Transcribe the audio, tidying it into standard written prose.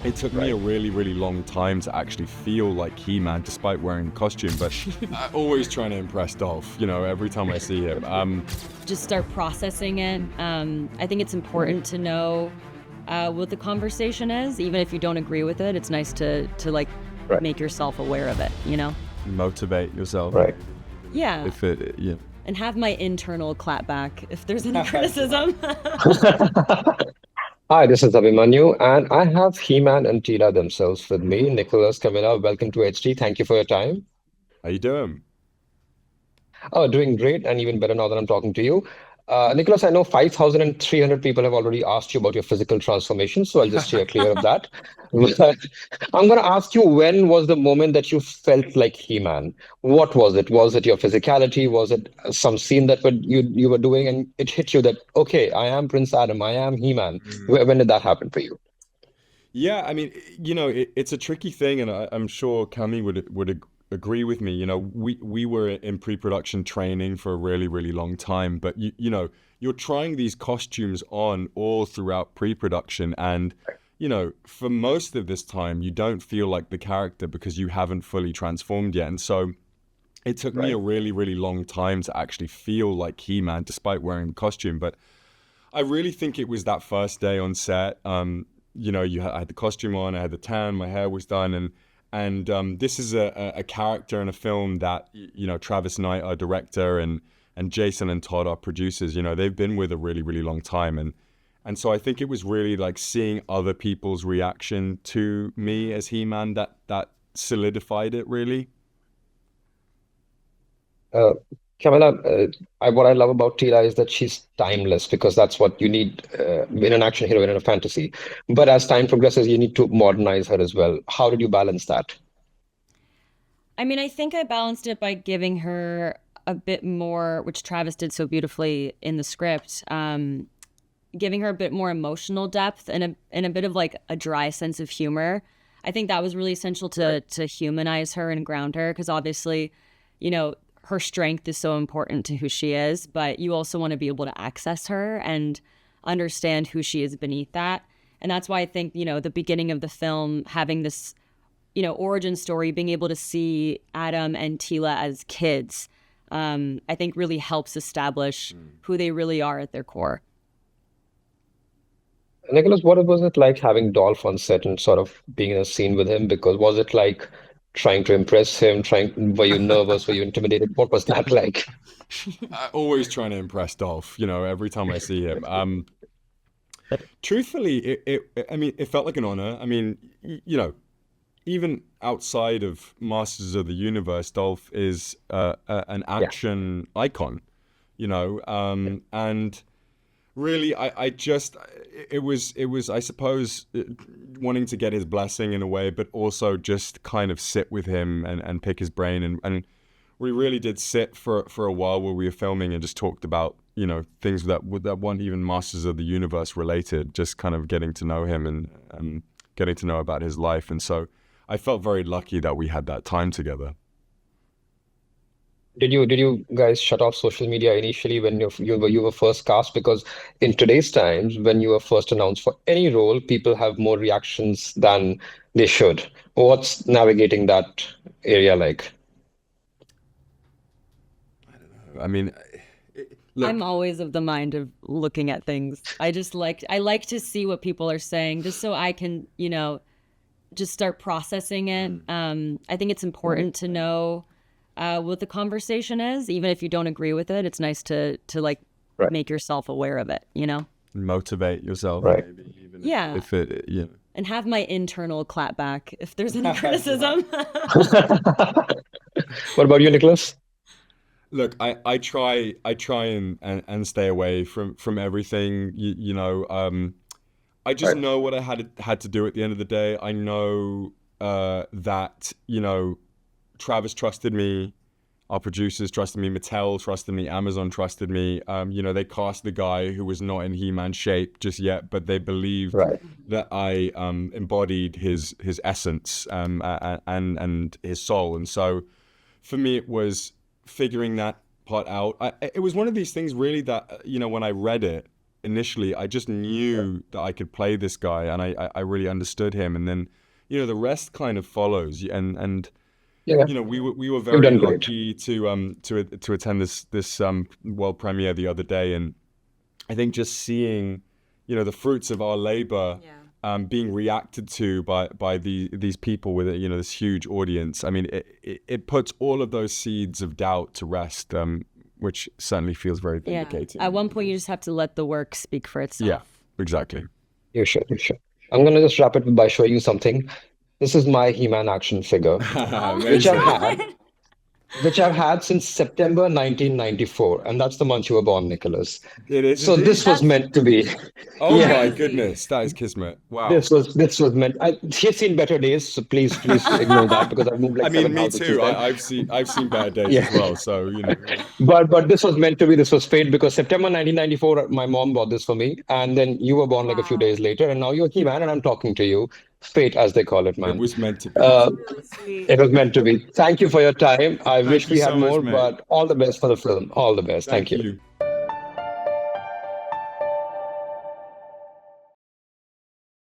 It took me a Right. really, really long time to actually feel like He-Man despite wearing a costume, but I always trying to impress Dolph, every time I see him. Just start processing it. I think it's important to know what the conversation is, even if you don't agree with it. It's nice to like Right. make yourself aware of it, you know? Motivate yourself. Right. Yeah. If it, yeah. And have my internal clap back if there's any criticism. Hi, this is Abhimanyu, and I have He-Man and Teela themselves with me. Nicholas, Camilla, welcome to HT. Thank you for your time. How you doing? Oh, doing great, and even better now that I'm talking to you. Nicholas, I know 5,300 people have already asked you about your physical transformation, so I'll just steer clear of that. But I'm going to ask you, when was the moment that you felt like He-Man? What was it? Was it your physicality? Was it some scene that you were doing and it hit you that, okay, I am Prince Adam, I am He-Man? When did that happen for you? Yeah, I mean, it's a tricky thing, and I'm sure Cami would agree with me. We were in pre-production training for a really, really long time, but you're trying these costumes on all throughout pre-production, and for most of this time, you don't feel like the character because you haven't fully transformed yet, and so it took me a Right. really, really long time to actually feel like He-Man despite wearing the costume, but I really think it was that first day on set. I had the costume on, I had the tan, my hair was done, and this is a character in a film that Travis Knight, our director, and Jason and Todd, our producers, they've been with a really, really long time, and so I think it was really like seeing other people's reaction to me as He-Man that solidified it really. Uh, Camilla, what I love about Tila is that she's timeless because that's what you need in an action hero in a fantasy. But as time progresses, you need to modernize her as well. How did you balance that? I mean, I think I balanced it by giving her a bit more, which Travis did so beautifully in the script, giving her a bit more emotional depth and a bit of like a dry sense of humor. I think that was really essential Right. to humanize her and ground her because obviously, you know, her strength is so important to who she is, but you also want to be able to access her and understand who she is beneath that. And that's why I think, the beginning of the film having this, origin story, being able to see Adam and Tila as kids, I think really helps establish who they really are at their core. Nicholas, what was it like having Dolph on set and sort of being in a scene with him? Because was it like trying to impress him, were you nervous? Were you intimidated? What was that like? Always trying to impress Dolph, every time I see him. Truthfully, I mean, it felt like an honor. I mean, even outside of Masters of the Universe, Dolph is an Yeah. action icon, and really, I just, it was, I suppose, wanting to get his blessing in a way, but also just kind of sit with him and pick his brain. And we really did sit for a while where we were filming and just talked about, things that weren't even Masters of the Universe related, just kind of getting to know him and getting to know about his life. And so I felt very lucky that we had that time together. Did you guys shut off social media initially when you were first cast? Because in today's times, when you are first announced for any role, people have more reactions than they should. What's navigating that area like? I mean, I'm look, always of the mind of looking at things. I like to see what people are saying just so I can, just start processing it. I think it's important to know what the conversation is, even if you don't agree with it. It's nice to like Right. make yourself aware of it, motivate yourself, Right. maybe, even Yeah. if it, And have my internal clap back if there's any criticism. What about you, Nicholas? Look, I try and stay away from everything. I just Right. know what I had to do at the end of the day. I know that Travis trusted me, our producers trusted me, Mattel trusted me, Amazon trusted me. They cast the guy who was not in He-Man shape just yet, but they believed Right. that I embodied his essence and his soul. And so for me, it was figuring that part out. It was one of these things really that when I read it, initially, I just knew that I could play this guy, and I really understood him. And then, the rest kind of follows. And Yeah, we were you've very done great. lucky to attend this world premiere the other day, and I think just seeing, the fruits of our labor being reacted to by these people with this huge audience. I mean, it puts all of those seeds of doubt to rest, which certainly feels very vindicating. At one point, you just have to let the work speak for itself. Yeah, exactly. You should. I'm gonna just wrap it by showing you something. This is my He-Man action figure, which Amazing. I've had since September 1994, and that's the month you were born, Nicholas. It is So indeed. this was meant to be. Oh Yeah. my goodness, that is kismet. Wow. This was meant. She's seen better days, so please ignore that because I've moved like I mean, 7 me houses too. since then. I've seen bad days Yeah. as well. So But this was meant to be. This was fate because September 1994, my mom bought this for me, and then you were born like a few days later, and now you're He-Man, and I'm talking to you. Fate, as they call it, it man. was meant to be. Really sweet. It was meant to be. Thank you for your time. I wish you we had so much, more, mate. but all the best for the film. All the best. Thank you. you.